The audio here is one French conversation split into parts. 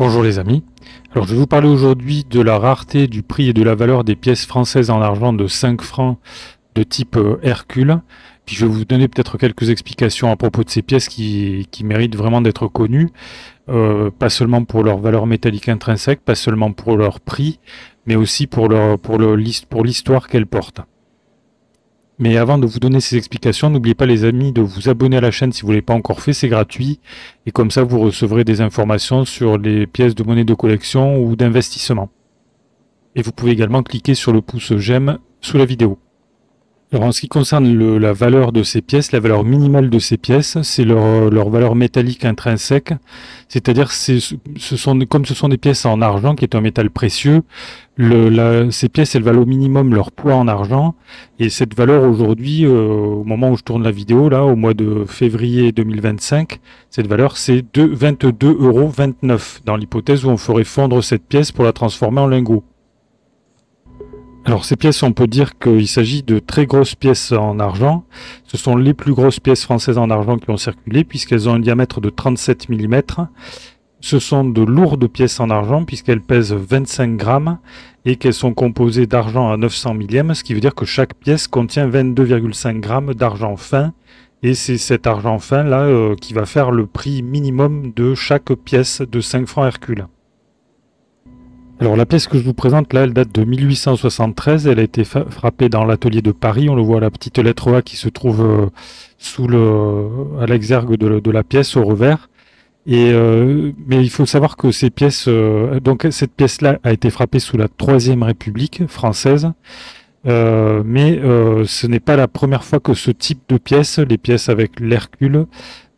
Bonjour les amis, alors je vais vous parler aujourd'hui de la rareté, du prix et de la valeur des pièces françaises en argent de 5 francs de type Hercule. Puis je vais vous donner peut-être quelques explications à propos de ces pièces qui méritent vraiment d'être connues, pas seulement pour leur valeur métallique intrinsèque, pas seulement pour leur prix, mais aussi pour l'histoire qu'elles portent. Mais avant de vous donner ces explications, n'oubliez pas les amis de vous abonner à la chaîne si vous ne l'avez pas encore fait, c'est gratuit. Et comme ça, vous recevrez des informations sur les pièces de monnaie de collection ou d'investissement. Et vous pouvez également cliquer sur le pouce j'aime sous la vidéo. Alors en ce qui concerne la valeur de ces pièces, la valeur minimale de ces pièces, c'est leur valeur métallique intrinsèque. C'est-à-dire comme ce sont des pièces en argent, qui est un métal précieux, ces pièces, elles valent au minimum leur poids en argent. Et cette valeur aujourd'hui, au moment où je tourne la vidéo, là, au mois de février 2025, cette valeur c'est de 22,29 € dans l'hypothèse où on ferait fondre cette pièce pour la transformer en lingot. Alors ces pièces, on peut dire qu'il s'agit de très grosses pièces en argent. Ce sont les plus grosses pièces françaises en argent qui ont circulé puisqu'elles ont un diamètre de 37 mm. Ce sont de lourdes pièces en argent puisqu'elles pèsent 25 grammes et qu'elles sont composées d'argent à 900 millièmes, ce qui veut dire que chaque pièce contient 22,5 grammes d'argent fin. Et c'est cet argent fin là qui va faire le prix minimum de chaque pièce de 5 francs Hercule. Alors la pièce que je vous présente là, elle date de 1873, elle a été frappée dans l'atelier de Paris, on le voit à la petite lettre A qui se trouve à l'exergue de la pièce au revers. Mais il faut savoir que ces pièces, donc cette pièce-là a été frappée sous la Troisième République française, mais ce n'est pas la première fois que ce type de pièces, les pièces avec l'Hercule,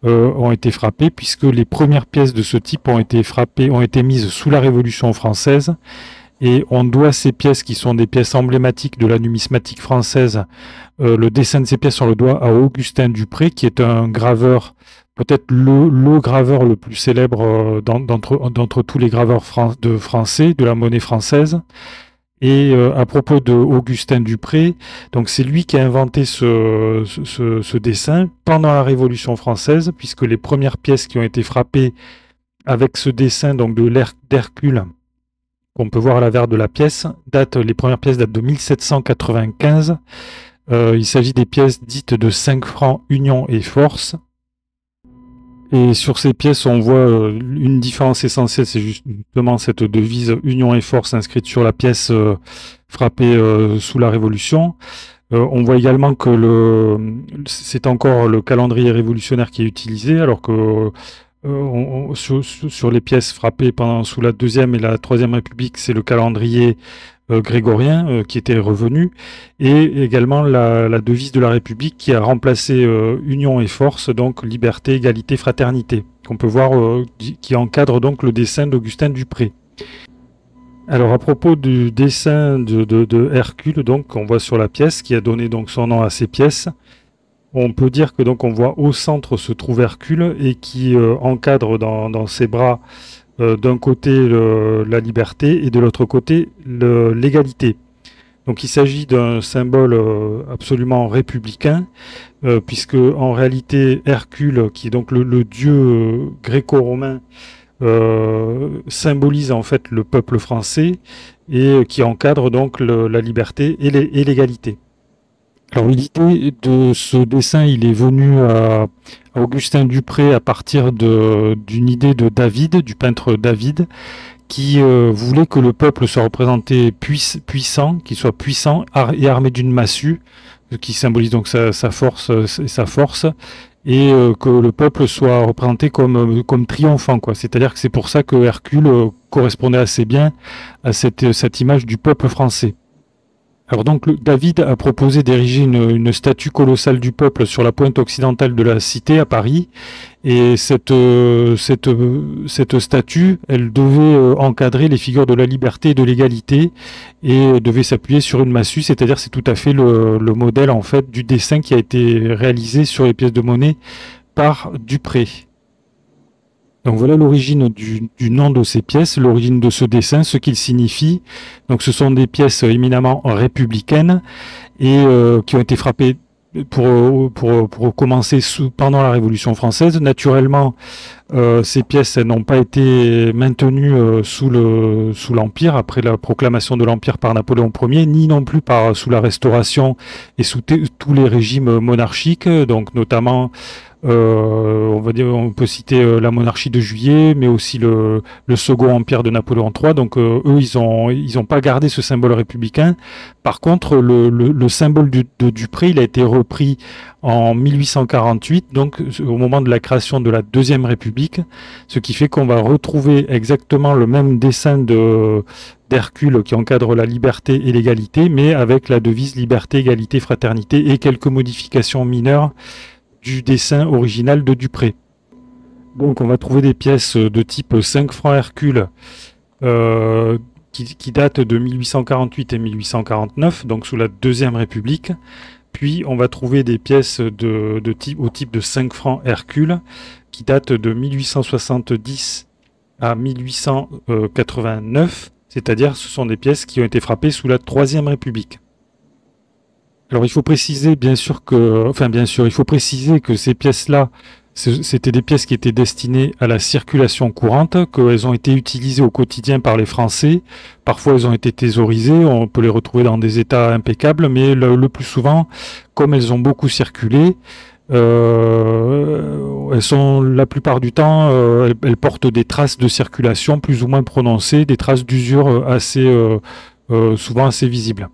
ont été frappées, puisque les premières pièces de ce type ont été mises sous la Révolution française, et on doit ces pièces qui sont des pièces emblématiques de la numismatique française, le dessin de ces pièces on le doit à Augustin Dupré, qui est un graveur, peut-être le graveur le plus célèbre d'entre tous les graveurs français, de la monnaie française. Et à propos de Augustin Dupré, donc c'est lui qui a inventé ce dessin pendant la Révolution française, puisque les premières pièces qui ont été frappées avec ce dessin donc d'Hercule, qu'on peut voir à l'avers de la pièce, les premières pièces datent de 1795. Il s'agit des pièces dites de 5 francs Union et Force. Et sur ces pièces, on voit une différence essentielle, c'est justement cette devise Union et Force inscrite sur la pièce frappée sous la Révolution. On voit également que c'est encore le calendrier révolutionnaire qui est utilisé, alors que sur les pièces frappées sous la Deuxième et la Troisième République, c'est le calendrier grégorien qui était revenu, et également la devise de la République qui a remplacé Union et Force, donc liberté, égalité, fraternité, qu'on peut voir qui encadre donc le dessin d'Augustin Dupré. Alors à propos du dessin de Hercule, donc qu'on voit sur la pièce, qui a donné donc son nom à ces pièces, on peut dire que donc on voit au centre se trouve Hercule et qui encadre dans ses bras d'un côté la liberté et de l'autre côté l'égalité. Donc il s'agit d'un symbole absolument républicain, puisque en réalité Hercule, qui est donc le dieu gréco-romain, symbolise en fait le peuple français et qui encadre donc la liberté et l'égalité. Alors l'idée de ce dessin, il est venu à Augustin Dupré à partir d'une idée de David, du peintre David, qui voulait que le peuple soit représenté puissant, qu'il soit puissant et armé d'une massue, qui symbolise donc sa force et sa force, et que le peuple soit représenté comme triomphant, quoi. C'est-à-dire que c'est pour ça que Hercule correspondait assez bien à cette image du peuple français. Alors donc David a proposé d'ériger une statue colossale du peuple sur la pointe occidentale de la cité à Paris, et cette statue, elle devait encadrer les figures de la liberté et de l'égalité, et devait s'appuyer sur une massue, c'est-à-dire c'est tout à fait le modèle en fait du dessin qui a été réalisé sur les pièces de monnaie par Dupré. Donc voilà l'origine du nom de ces pièces, l'origine de ce dessin, ce qu'il signifie. Donc ce sont des pièces éminemment républicaines et qui ont été frappées pour commencer pendant la Révolution française. Naturellement, ces pièces n'ont pas été maintenues sous l'Empire, après la proclamation de l'Empire par Napoléon Ier, ni non plus sous la Restauration et sous tous les régimes monarchiques, donc notamment on peut citer la monarchie de Juillet, mais aussi le Second Empire de Napoléon III. Donc eux, ils ont pas gardé ce symbole républicain. Par contre, le symbole du pré, il a été repris en 1848, donc au moment de la création de la Deuxième République, ce qui fait qu'on va retrouver exactement le même dessin d'Hercule qui encadre la liberté et l'égalité, mais avec la devise liberté, égalité, fraternité et quelques modifications mineures du dessin original de Dupré. Donc on va trouver des pièces de type 5 francs Hercule qui datent de 1848 et 1849, donc sous la Deuxième République. Puis on va trouver des pièces au type de 5 francs Hercule qui datent de 1870 à 1889, c'est-à-dire ce sont des pièces qui ont été frappées sous la Troisième République. Alors il faut préciser il faut préciser que ces pièces-là, c'était des pièces qui étaient destinées à la circulation courante, qu'elles ont été utilisées au quotidien par les Français. Parfois elles ont été thésaurisées, on peut les retrouver dans des états impeccables, mais le plus souvent, comme elles ont beaucoup circulé, elles sont la plupart du temps, elles portent des traces de circulation plus ou moins prononcées, des traces d'usure souvent assez visibles.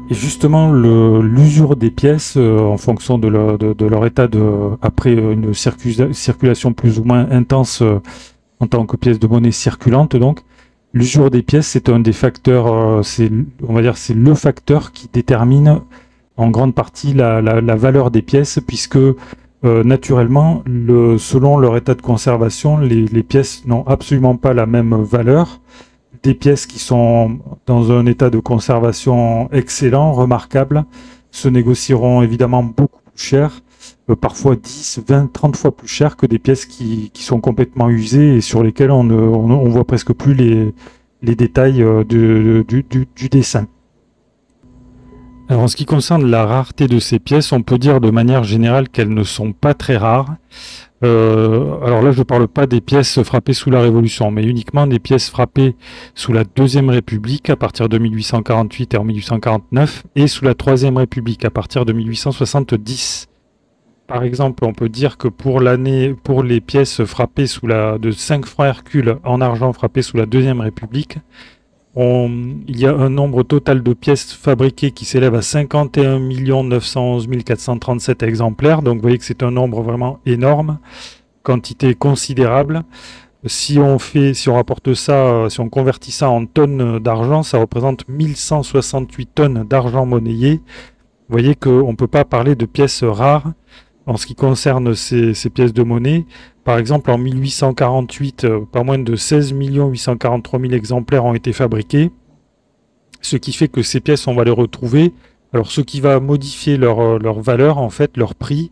Et justement, l'usure des pièces, en fonction de leur état après une circulation plus ou moins intense en tant que pièce de monnaie circulante, donc, l'usure des pièces, c'est un des facteurs, on va dire, c'est le facteur qui détermine en grande partie la valeur des pièces, puisque naturellement, selon leur état de conservation, les pièces n'ont absolument pas la même valeur. Des pièces qui sont dans un état de conservation excellent, remarquable, se négocieront évidemment beaucoup plus cher, parfois 10, 20, 30 fois plus cher que des pièces qui sont complètement usées et sur lesquelles on voit presque plus les détails du dessin. Alors en ce qui concerne la rareté de ces pièces, on peut dire de manière générale qu'elles ne sont pas très rares. Alors là, je ne parle pas des pièces frappées sous la Révolution, mais uniquement des pièces frappées sous la Deuxième République à partir de 1848 et en 1849, et sous la Troisième République à partir de 1870. Par exemple, on peut dire que pour les pièces frappées de 5 francs Hercule en argent frappées sous la Deuxième République, il y a un nombre total de pièces fabriquées qui s'élève à 51 911 437 exemplaires. Donc vous voyez que c'est un nombre vraiment énorme, quantité considérable. Si on rapporte ça, si on convertit ça en tonnes d'argent, ça représente 1168 tonnes d'argent monnayé. Vous voyez qu'on ne peut pas parler de pièces rares en ce qui concerne ces pièces de monnaie. Par exemple, en 1848, pas moins de 16 843 000 exemplaires ont été fabriqués, ce qui fait que ces pièces, on va les retrouver. Alors, ce qui va modifier leur valeur, en fait, leur prix,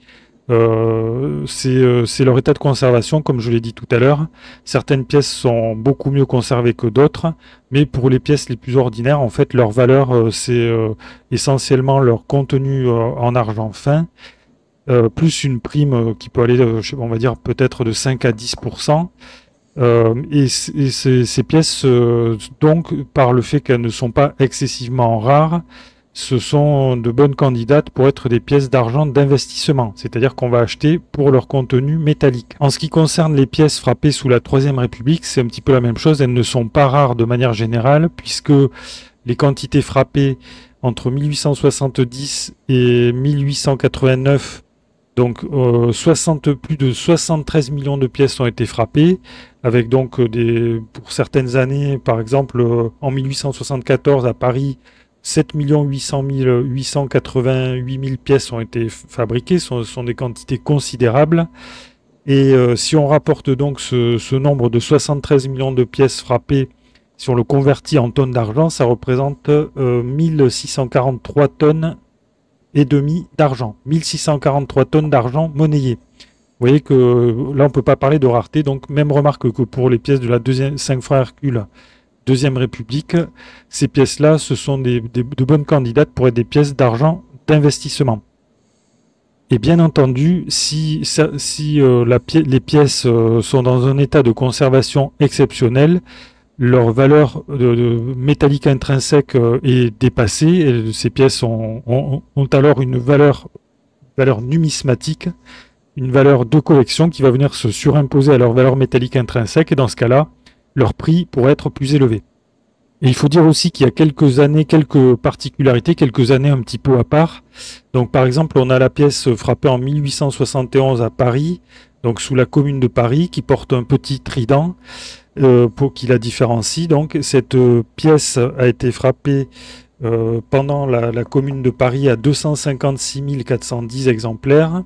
c'est leur état de conservation, comme je l'ai dit tout à l'heure. Certaines pièces sont beaucoup mieux conservées que d'autres, mais pour les pièces les plus ordinaires, en fait, leur valeur, c'est essentiellement leur contenu en argent fin, plus une prime qui peut aller, on va dire, peut-être de 5 à 10%. Et ces pièces, donc, par le fait qu'elles ne sont pas excessivement rares, ce sont de bonnes candidates pour être des pièces d'argent d'investissement, c'est-à-dire qu'on va acheter pour leur contenu métallique. En ce qui concerne les pièces frappées sous la Troisième République, c'est un petit peu la même chose, elles ne sont pas rares de manière générale, puisque les quantités frappées entre 1870 et 1889, donc plus de 73 millions de pièces ont été frappées, avec donc pour certaines années, par exemple en 1874 à Paris, 7 888 000 pièces ont été fabriquées, ce sont des quantités considérables. Et si on rapporte donc ce nombre de 73 millions de pièces frappées, si on le convertit en tonnes d'argent, ça représente 1643 tonnes et demi d'argent. 1643 tonnes d'argent monnayé. Vous voyez que là, on ne peut pas parler de rareté. Donc, même remarque que pour les pièces de la 5 francs Hercule, Deuxième République, ces pièces-là, ce sont de bonnes candidates pour être des pièces d'argent d'investissement. Et bien entendu, si les pièces sont dans un état de conservation exceptionnel, leur valeur métallique intrinsèque est dépassée, et ces pièces ont alors une valeur numismatique, une valeur de collection qui va venir se surimposer à leur valeur métallique intrinsèque, et dans ce cas-là, leur prix pourrait être plus élevé. Et il faut dire aussi qu'il y a quelques années, quelques particularités, quelques années un petit peu à part. Donc par exemple, on a la pièce frappée en 1871 à Paris, donc sous la commune de Paris, qui porte un petit trident pour qui la différencie. Donc cette pièce a été frappée pendant la commune de Paris à 256 410 exemplaires.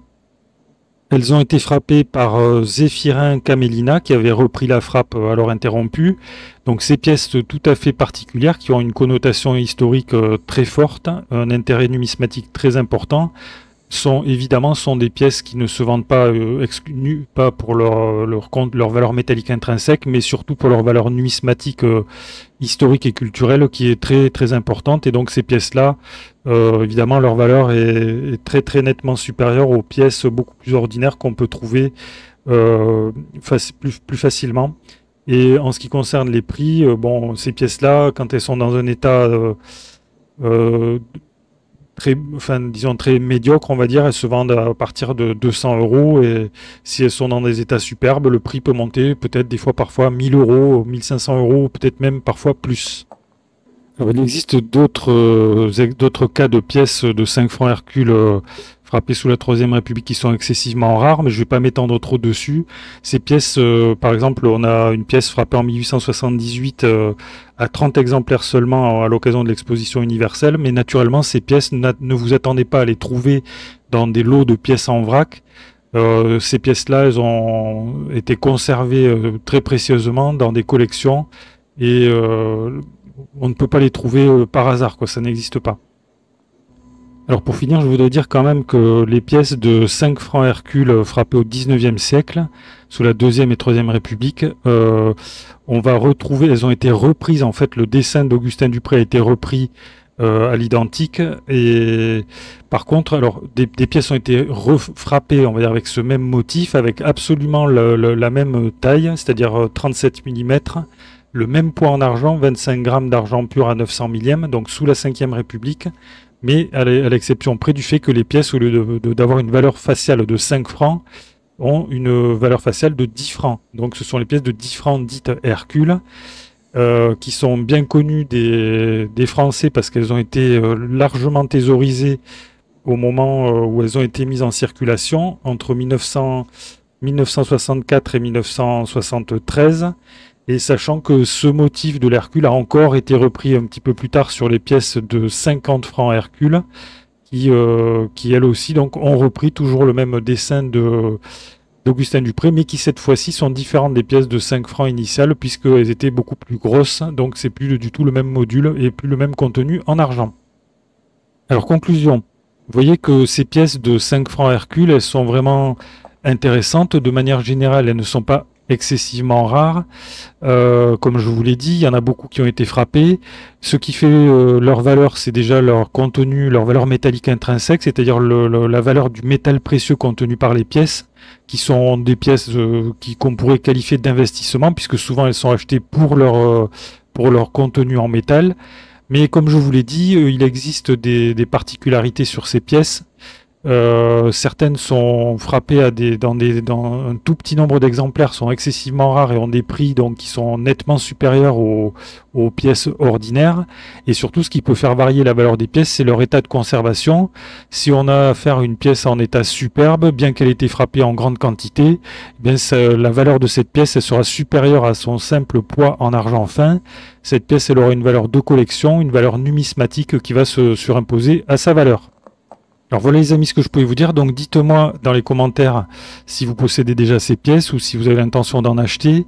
Elles ont été frappées par Zéphirin Camélina, qui avait repris la frappe alors interrompue. Donc ces pièces tout à fait particulières, qui ont une connotation historique très forte, un intérêt numismatique très important, sont des pièces qui ne se vendent pas pas pour leur valeur métallique intrinsèque, mais surtout pour leur valeur numismatique historique et culturelle, qui est très très importante. Et donc ces pièces-là, évidemment, leur valeur est très très nettement supérieure aux pièces beaucoup plus ordinaires qu'on peut trouver plus facilement. Et en ce qui concerne les prix, bon, ces pièces-là, quand elles sont dans un état disons très médiocre, on va dire, elles se vendent à partir de 200 €, et si elles sont dans des états superbes, le prix peut monter peut-être des fois parfois 1000 €, 1500 €, peut-être même parfois plus. Alors, il existe d'autres cas de pièces de 5 francs Hercule frappées sous la Troisième République qui sont excessivement rares, mais je ne vais pas m'étendre trop dessus. Ces pièces, par exemple, on a une pièce frappée en 1878 à 30 exemplaires seulement à l'occasion de l'exposition universelle, mais naturellement, ces pièces, ne vous attendez pas à les trouver dans des lots de pièces en vrac. Ces pièces-là, elles ont été conservées très précieusement dans des collections, et on ne peut pas les trouver par hasard, quoi, ça n'existe pas. Alors pour finir, je voudrais dire quand même que les pièces de 5 francs Hercule frappées au 19e siècle, sous la Deuxième et Troisième République, on va retrouver, elles ont été reprises, en fait, le dessin d'Augustin Dupré a été repris à l'identique, et par contre, alors des pièces ont été refrappées, on va dire, avec ce même motif, avec absolument la même taille, c'est-à-dire 37 mm, le même poids en argent, 25 grammes d'argent pur à 900 millièmes, donc sous la 5e République, mais à l'exception près du fait que les pièces, au lieu d'avoir une valeur faciale de 5 francs, ont une valeur faciale de 10 francs. Donc ce sont les pièces de 10 francs dites Hercule, qui sont bien connues des Français parce qu'elles ont été largement thésaurisées au moment où elles ont été mises en circulation, entre 1964 et 1973. Et sachant que ce motif de l'Hercule a encore été repris un petit peu plus tard sur les pièces de 50 francs Hercule, qui elles aussi donc, ont repris toujours le même dessin d'Augustin Dupré, mais qui cette fois-ci sont différentes des pièces de 5 francs initiales, puisqu'elles étaient beaucoup plus grosses, donc c'est plus du tout le même module et plus le même contenu en argent. Alors conclusion, vous voyez que ces pièces de 5 francs Hercule, elles sont vraiment intéressantes. De manière générale, elles ne sont pas excessivement rares. Comme je vous l'ai dit, il y en a beaucoup qui ont été frappés. Ce qui fait leur valeur, c'est déjà leur contenu, leur valeur métallique intrinsèque, c'est-à-dire la valeur du métal précieux contenu par les pièces, qui sont des pièces qu'on pourrait qualifier d'investissement, puisque souvent elles sont achetées pour leur contenu en métal. Mais comme je vous l'ai dit, il existe des particularités sur ces pièces. Certaines sont frappées dans un tout petit nombre d'exemplaires, sont excessivement rares et ont des prix donc qui sont nettement supérieurs aux pièces ordinaires. Et surtout, ce qui peut faire varier la valeur des pièces, c'est leur état de conservation. Si on a affaire à une pièce en état superbe, bien qu'elle ait été frappée en grande quantité, eh bien la valeur de cette pièce elle sera supérieure à son simple poids en argent fin. Cette pièce elle aura une valeur de collection, une valeur numismatique qui va se surimposer à sa valeur. Alors voilà les amis ce que je pouvais vous dire, donc dites-moi dans les commentaires si vous possédez déjà ces pièces ou si vous avez l'intention d'en acheter.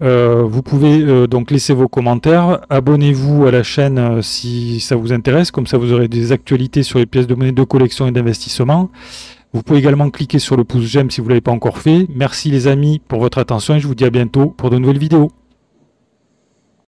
Vous pouvez donc laisser vos commentaires, abonnez-vous à la chaîne si ça vous intéresse, comme ça vous aurez des actualités sur les pièces de monnaie de collection et d'investissement. Vous pouvez également cliquer sur le pouce j'aime si vous ne l'avez pas encore fait. Merci les amis pour votre attention et je vous dis à bientôt pour de nouvelles vidéos.